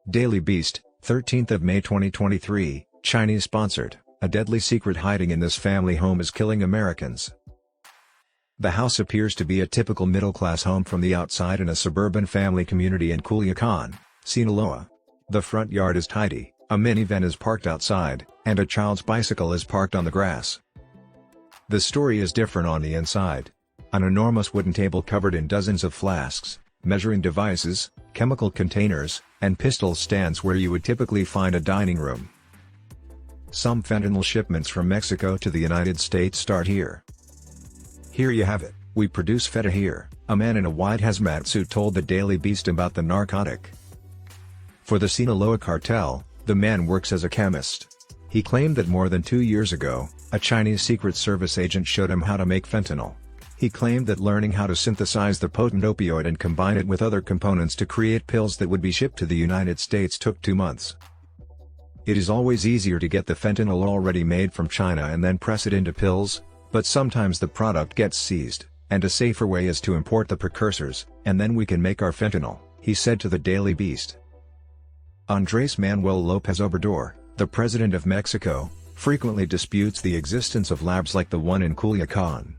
Daily Beast, 13th of May 2023, Chinese-sponsored, a deadly secret hiding in this family home is killing Americans. The house appears to be a typical middle-class home from the outside in a suburban family community in Culiacán, Sinaloa. The front yard is tidy, a minivan is parked outside, and a child's bicycle is parked on the grass. The story is different on the inside. An enormous wooden table covered in dozens of flasks, measuring devices, chemical containers, and pistol stands where you would typically find a dining room. Some fentanyl shipments from Mexico to the United States start here. Here you have it, we produce feta here, a man in a white hazmat suit told the Daily Beast about the narcotic. For the Sinaloa cartel, the man works as a chemist. He claimed that more than 2 years ago, a Chinese Secret Service agent showed him how to make fentanyl. He claimed that learning how to synthesize the potent opioid and combine it with other components to create pills that would be shipped to the United States took 2 months. It is always easier to get the fentanyl already made from China and then press it into pills, but sometimes the product gets seized, and a safer way is to import the precursors, and then we can make our fentanyl, he said to the Daily Beast. Andrés Manuel López Obrador, the president of Mexico, frequently disputes the existence of labs like the one in Culiacán.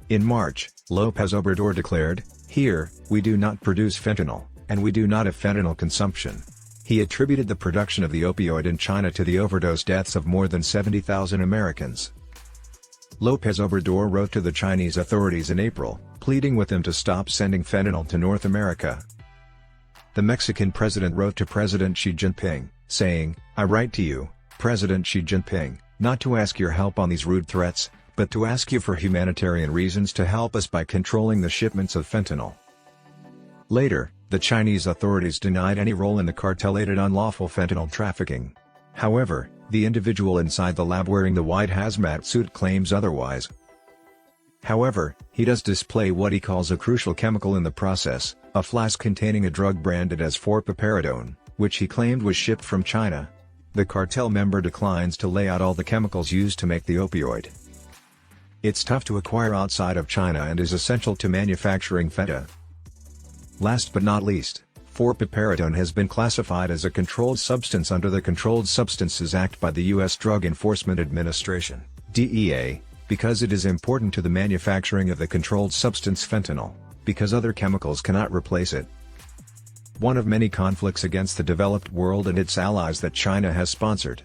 In March, López Obrador declared, "Here, we do not produce fentanyl, and we do not have fentanyl consumption." He attributed the production of the opioid in China to the overdose deaths of more than 70,000 Americans. López Obrador wrote to the Chinese authorities in April, pleading with them to stop sending fentanyl to North America. The Mexican president wrote to President Xi Jinping, saying, "I write to you, President Xi Jinping, not to ask your help on these rude threats, but to ask you for humanitarian reasons to help us by controlling the shipments of fentanyl." Later, the Chinese authorities denied any role in the cartel-aided unlawful fentanyl trafficking. However, the individual inside the lab wearing the white hazmat suit claims otherwise. However, he does display what he calls a crucial chemical in the process, a flask containing a drug branded as 4-piperidone, which he claimed was shipped from China. The cartel member declines to lay out all the chemicals used to make the opioid. It's tough to acquire outside of China and is essential to manufacturing fenta. Last but not least, 4-piperidone has been classified as a controlled substance under the Controlled Substances Act by the U.S. Drug Enforcement Administration, DEA, because it is important to the manufacturing of the controlled substance fentanyl, because other chemicals cannot replace it. One of many conflicts against the developed world and its allies that China has sponsored.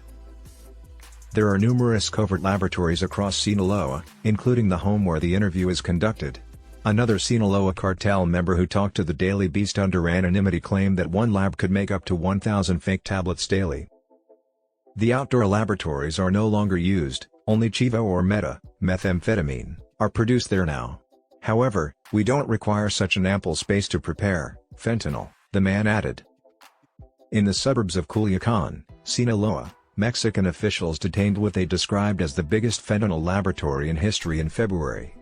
There are numerous covert laboratories across Sinaloa, including the home where the interview is conducted. Another Sinaloa cartel member who talked to the Daily Beast under anonymity claimed that one lab could make up to 1,000 fake tablets daily. The outdoor laboratories are no longer used, only Chivo or methamphetamine, are produced there now. However, we don't require such an ample space to prepare fentanyl, the man added. In the suburbs of Culiacán, Sinaloa, Mexican officials detained what they described as the biggest fentanyl laboratory in history in February.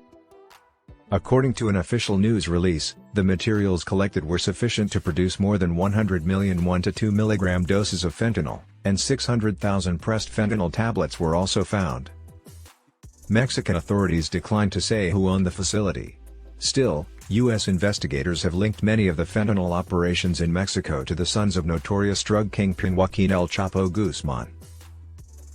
According to an official news release, the materials collected were sufficient to produce more than 100 million 1 to 2 milligram doses of fentanyl, and 600,000 pressed fentanyl tablets were also found. Mexican authorities declined to say who owned the facility. Still, U.S. investigators have linked many of the fentanyl operations in Mexico to the sons of notorious drug kingpin Joaquín El Chapo Guzmán.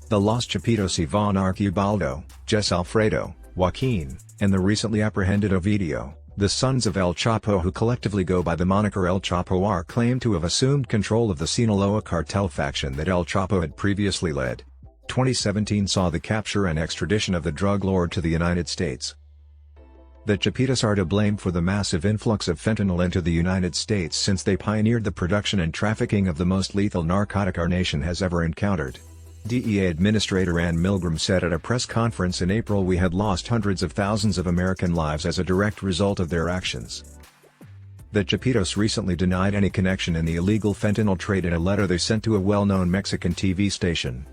The Los Chapitos Iván Arquibaldo, Jess Alfredo, Joaquin, and the recently apprehended Ovidio, the sons of El Chapo who collectively go by the moniker El Chapo are claimed to have assumed control of the Sinaloa cartel faction that El Chapo had previously led. 2017 saw the capture and extradition of the drug lord to the United States. The Chapitos are to blame for the massive influx of fentanyl into the United States since they pioneered the production and trafficking of the most lethal narcotic our nation has ever encountered. DEA Administrator Ann Milgram said at a press conference in April we had lost hundreds of thousands of American lives as a direct result of their actions. The Chapitos recently denied any connection in the illegal fentanyl trade in a letter they sent to a well-known Mexican TV station.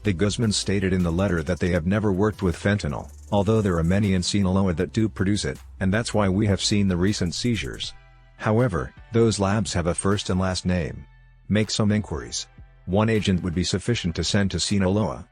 The Guzmans stated in the letter that they have never worked with fentanyl, although there are many in Sinaloa that do produce it, and that's why we have seen the recent seizures. However, those labs have a first and last name. Make some inquiries. One agent would be sufficient to send to Sinaloa.